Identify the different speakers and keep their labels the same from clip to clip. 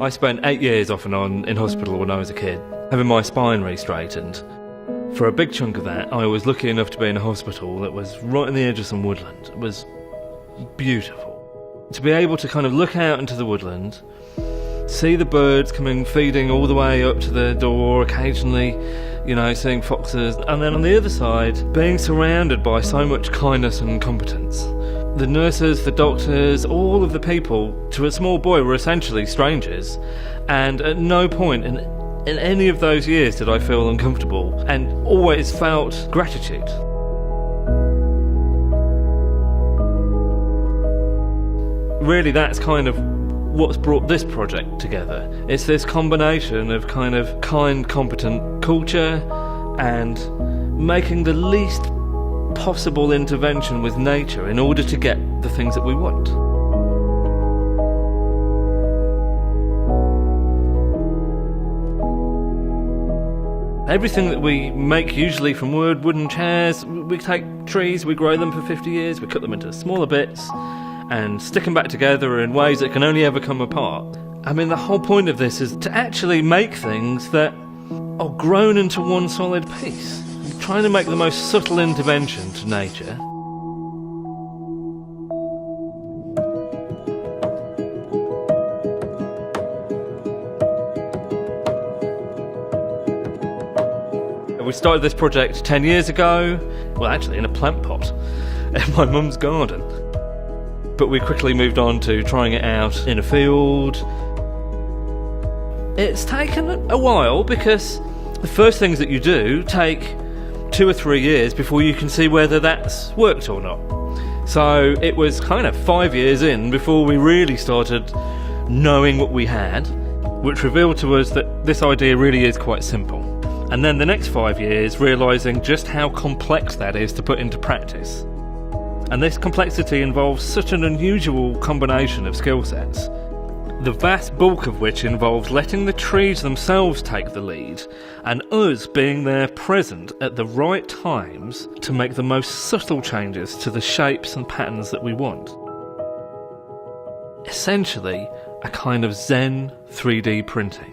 Speaker 1: I spent 8 years off and on in hospital when I was a kid, having my spine re-straightened. For a big chunk of that, I was lucky enough to be in a hospital that was right on the edge of some woodland. It was beautiful. To be able to kind of look out into the woodland, see the birds coming, feeding all the way up to the door, occasionally, seeing foxes, and then on the other side, being surrounded by so much kindness and competence. The nurses, the doctors, all of the people, to a small boy, were essentially strangers, and at no point in any of those years did I feel uncomfortable, and always felt gratitude. Really, that's kind of what's brought this project together. It's this combination of kind of kind, competent culture and making the least possible intervention with nature in order to get the things that we want. Everything that we make, usually from wood, wooden chairs, we take trees, we grow them for 50 years, we cut them into smaller bits and stick them back together in ways that can only ever come apart. I mean, the whole point of this is to actually make things that are grown into one solid piece. Trying to make the most subtle intervention to nature. We started this project 10 years ago, well actually in a plant pot in my mum's garden. But we quickly moved on to trying it out in a field. It's taken a while because the first things that you do take 2 or 3 years before you can see whether that's worked or not. So it was kind of 5 years in before we really started knowing what we had, which revealed to us that this idea really is quite simple. And then the next 5 years realising just how complex that is to put into practice. And this complexity involves such an unusual combination of skill sets, the vast bulk of which involves letting the trees themselves take the lead and us being there present at the right times to make the most subtle changes to the shapes and patterns that we want. Essentially, a kind of Zen 3D printing.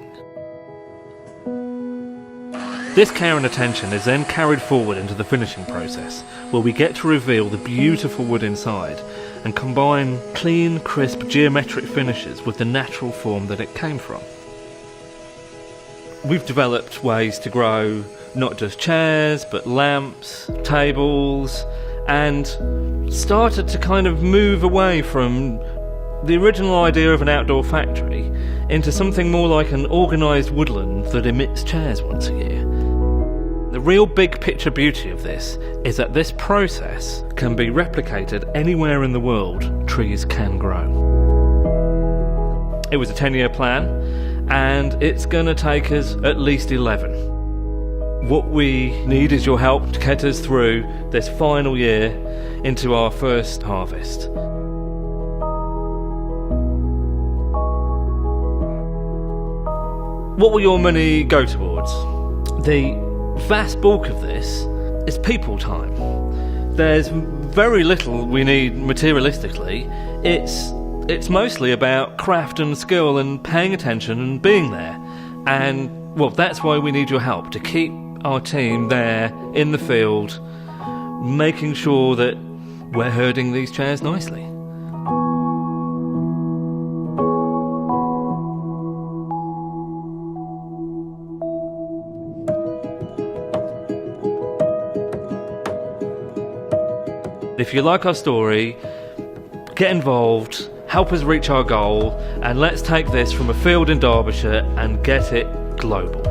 Speaker 1: This care and attention is then carried forward into the finishing process, where we get to reveal the beautiful wood inside and combine clean, crisp, geometric finishes with the natural form that it came from. We've developed ways to grow not just chairs, but lamps, tables, and started to kind of move away from the original idea of an outdoor factory into something more like an organised woodland that emits chairs once a year. The real big picture beauty of this is that this process can be replicated anywhere in the world trees can grow. It was a 10-year plan, and it's going to take us at least 11. What we need is your help to get us through this final year into our first harvest. What will your money go towards? The vast bulk of this is people time. There's very little we need materialistically. It's mostly about craft and skill and paying attention and being there. And well, that's why we need your help to keep our team there in the field, making sure that we're herding these chairs nicely. If you like our story, get involved, help us reach our goal, and let's take this from a field in Derbyshire and get it global.